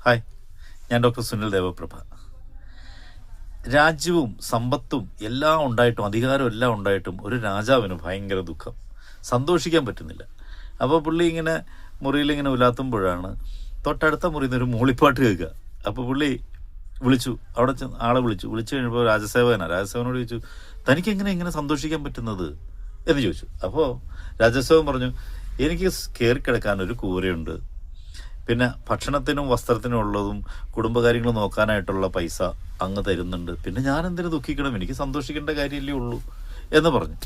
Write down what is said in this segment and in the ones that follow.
Hi, ഞാൻ doctor Sunil Devaprabha. രാജ്യവും സമ്പത്തും എല്ലാം ഉണ്ടായിട്ടും അധികാരം എല്ലാം ഉണ്ടായിട്ടും ഒരു രാജാവിന് ഭയങ്കര ദുഃഖം, സന്തോഷിക്കാൻ പറ്റുന്നില്ല. അപ്പോൾ പുള്ളി ഇങ്ങനെ മുറിയിലിങ്ങനെ ഉലാത്തുമ്പോഴാണ് തൊട്ടടുത്ത മുറിയിൽ നിന്ന് ഒരു മൂളിപ്പാട്ട് കേൾക്കുക. അപ്പോൾ പുള്ളി വിളിച്ചു, അവിടെ ആളെ വിളിച്ചു കഴിഞ്ഞപ്പോൾ രാജസേവനോട് ചോദിച്ചു, തനിക്ക് ഇങ്ങനെ സന്തോഷിക്കാൻ പറ്റുന്നത് എന്ന് ചോദിച്ചു. അപ്പോൾ രാജസേവൻ പറഞ്ഞു, എനിക്ക് കയറിക്കിടക്കാൻ ഒരു കൂരയുണ്ട്, പിന്നെ ഭക്ഷണത്തിനും വസ്ത്രത്തിനും ഉള്ളതും കുടുംബകാര്യങ്ങളും നോക്കാനായിട്ടുള്ള പൈസ അങ്ങ് തരുന്നുണ്ട്, പിന്നെ ഞാൻ എന്തിനു ദുഃഖിക്കണം, എനിക്ക് സന്തോഷിക്കേണ്ട കാര്യമല്ലേ ഉള്ളൂ എന്ന് പറഞ്ഞു.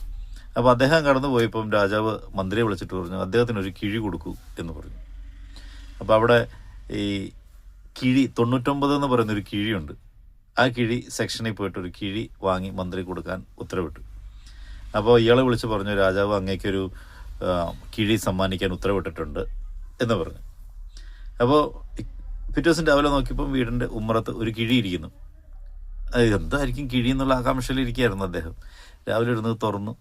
അപ്പോൾ അദ്ദേഹം കടന്നു പോയപ്പം രാജാവ് മന്ത്രിയെ വിളിച്ചിട്ട് പറഞ്ഞു, അദ്ദേഹത്തിന് ഒരു കിഴി കൊടുക്കൂ എന്ന് പറഞ്ഞു. അപ്പോൾ അവിടെ ഈ കിഴി 99 എന്ന് പറയുന്നൊരു കിഴിയുണ്ട്. ആ കിഴി സെക്ഷനിൽ പോയിട്ട് ഒരു കിഴി വാങ്ങി മന്ത്രി കൊടുക്കാൻ ഉത്തരവിട്ടു. അപ്പോൾ ഇയാളെ വിളിച്ച് പറഞ്ഞു, രാജാവ് അങ്ങേക്കൊരു കിഴി സമ്മാനിക്കാൻ ഉത്തരവിട്ടിട്ടുണ്ട് എന്ന് പറഞ്ഞു. അപ്പോൾ പിറ്റേ ദിവസം രാവിലെ നോക്കിയപ്പം വീടിൻ്റെ ഉമ്മറത്ത് ഒരു കിഴി ഇരിക്കുന്നു. എന്തായിരിക്കും കിഴി എന്നുള്ള ആകാംക്ഷയിലിരിക്കുകയായിരുന്നു അദ്ദേഹം. രാവിലെ ഇരുന്ന് തുറന്നു,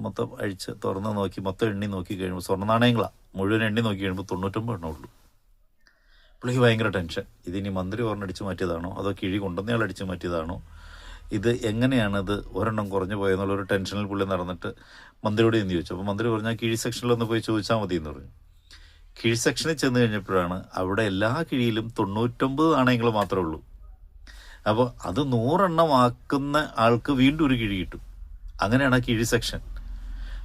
മൊത്തം അഴിച്ച് തുറന്ന് നോക്കി, മൊത്തം എണ്ണി നോക്കി കഴിയുമ്പോൾ സ്വർണ്ണ നാണയങ്ങളാണ്, മുഴുവൻ എണ്ണി നോക്കി കഴിയുമ്പോൾ 99 എണ്ണേ ഉള്ളൂ. പുള്ളിക്ക് ഭയങ്കര ടെൻഷൻ. ഇതിനി മന്ത്രി ഒരെണ്ണടിച്ച് മാറ്റിയതാണോ അതോ കിഴി കൊണ്ടുവന്നയാൾ അടിച്ച് മാറ്റിയതാണോ, ഇത് എങ്ങനെയാണിത് ഒരെണ്ണം കുറഞ്ഞു പോയെന്നുള്ളൊരു ടെൻഷനിൽ പുള്ളി നടന്നിട്ട് മന്ത്രിയോട് എന്ന് ചോദിച്ചു. അപ്പോൾ മന്ത്രി പറഞ്ഞാൽ കിഴി സെക്ഷനിലൊന്ന് പോയി ചോദിച്ചാൽ മതി എന്ന് പറഞ്ഞു. കിഴി സെക്ഷനിൽ ചെന്ന് കഴിഞ്ഞപ്പോഴാണ് അവിടെ എല്ലാ കിഴിയിലും 99 നാണയങ്ങൾ മാത്രമേ ഉള്ളൂ. അപ്പോൾ അത് 100 എണ്ണം ആക്കുന്ന ആൾക്ക് വീണ്ടും ഒരു കിഴി കിട്ടും. അങ്ങനെയാണ് ആ കിഴി സെക്ഷൻ.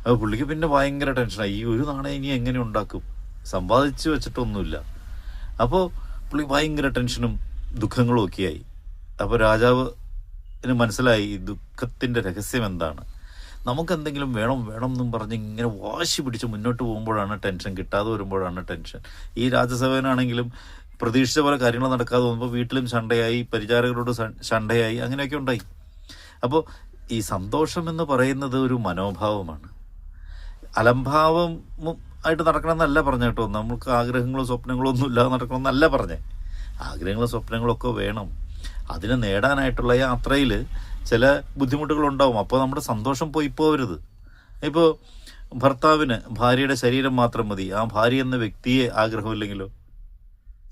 അപ്പോൾ പുള്ളിക്ക് പിന്നെ ഭയങ്കര ടെൻഷനായി, ഈ ഒരു നാണയം ഇനി എങ്ങനെ ഉണ്ടാക്കും, സമ്പാദിച്ച് വെച്ചിട്ടൊന്നുമില്ല. അപ്പോൾ പുള്ളി ഭയങ്കര ടെൻഷനും ദുഃഖങ്ങളും ഒക്കെയായി. അപ്പോൾ രാജാവിന് മനസ്സിലായി ഈ ദുഃഖത്തിൻ്റെ രഹസ്യം എന്താണ്. നമുക്കെന്തെങ്കിലും വേണം എന്നും പറഞ്ഞ് ഇങ്ങനെ വാശി പിടിച്ച് മുന്നോട്ട് പോകുമ്പോഴാണ് ടെൻഷൻ, കിട്ടാതെ വരുമ്പോഴാണ് ടെൻഷൻ. ഈ രാജസേവനാണെങ്കിലും പ്രതീക്ഷിച്ച പോലെ കാര്യങ്ങൾ നടക്കാതെ പോകുമ്പോൾ വീട്ടിലും ശണ്ടയായി, പരിചാരകരോട് ശണ്ടയായി, അങ്ങനെയൊക്കെ ഉണ്ടായി. അപ്പോൾ ഈ സന്തോഷം എന്ന് പറയുന്നത് ഒരു മനോഭാവമാണ്. അലംഭാവം ആയിട്ട് നടക്കണമെന്നല്ല പറഞ്ഞ കേട്ടോ. നമുക്ക് ആഗ്രഹങ്ങളോ സ്വപ്നങ്ങളോ ഒന്നും ഇല്ലാതെ നടക്കണമെന്നല്ല പറഞ്ഞേ. ആഗ്രഹങ്ങളും സ്വപ്നങ്ങളൊക്കെ വേണം. അതിനെ നേടാനായിട്ടുള്ള യാത്രയിൽ ചില ബുദ്ധിമുട്ടുകളുണ്ടാവും. അപ്പോൾ നമ്മുടെ സന്തോഷം പോകരുത്. ഇപ്പോൾ ഭർത്താവിന് ഭാര്യയുടെ ശരീരം മാത്രം മതി, ആ ഭാര്യ എന്ന വ്യക്തിയെ ആഗ്രഹമില്ലെങ്കിലോ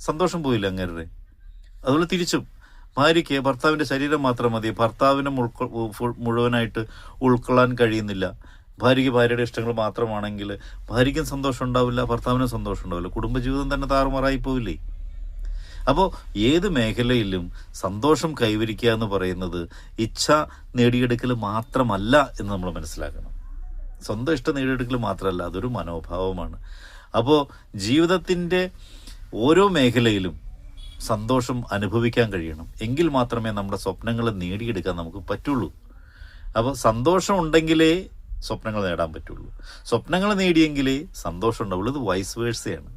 സന്തോഷം പോയില്ല അങ്ങേരുടെ. അതുപോലെ തിരിച്ചും ഭാര്യയ്ക്ക് ഭർത്താവിൻ്റെ ശരീരം മാത്രം മതി, ഭർത്താവിനെ മുഴുവനായിട്ട് ഉൾക്കൊള്ളാൻ കഴിയുന്നില്ല, ഭാര്യയ്ക്ക് ഭാര്യയുടെ ഇഷ്ടങ്ങൾ മാത്രമാണെങ്കിൽ ഭാര്യയ്ക്കും സന്തോഷം ഉണ്ടാവില്ല, ഭർത്താവിനും സന്തോഷം ഉണ്ടാവില്ല, കുടുംബജീവിതം തന്നെ താറുമാറായി പോവില്ലേ. അപ്പോൾ ഏത് മേഖലയിലും സന്തോഷം കൈവരിക്കുക എന്ന് പറയുന്നത് ഇച്ഛ നേടിയെടുക്കൽ മാത്രമല്ല എന്ന് നമ്മൾ മനസ്സിലാക്കണം. സ്വന്തം ഇഷ്ടം നേടിയെടുക്കൽ മാത്രമല്ല, അതൊരു മനോഭാവമാണ്. അപ്പോൾ ജീവിതത്തിൻ്റെ ഓരോ മേഖലയിലും സന്തോഷം അനുഭവിക്കാൻ കഴിയണം. എങ്കിൽ മാത്രമേ നമ്മുടെ സ്വപ്നങ്ങൾ നേടിയെടുക്കാൻ നമുക്ക് പറ്റുള്ളൂ. അപ്പോൾ സന്തോഷം ഉണ്ടെങ്കിലേ സ്വപ്നങ്ങൾ നേടാൻ പറ്റുള്ളൂ. സ്വപ്നങ്ങൾ നേടിയെങ്കിലേ സന്തോഷം ഉണ്ടാവുള്ളൂ. ഇത് വൈസ് വേഴ്സയാണ്.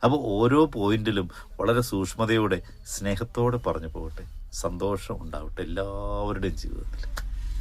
അപ്പോൾ ഓരോ പോയിന്റിലും വളരെ സൂക്ഷ്മതയോടെ സ്നേഹത്തോടെ പറഞ്ഞു പോകട്ടെ. സന്തോഷം ഉണ്ടാവട്ടെ എല്ലാവരുടെയും ജീവിതത്തിൽ.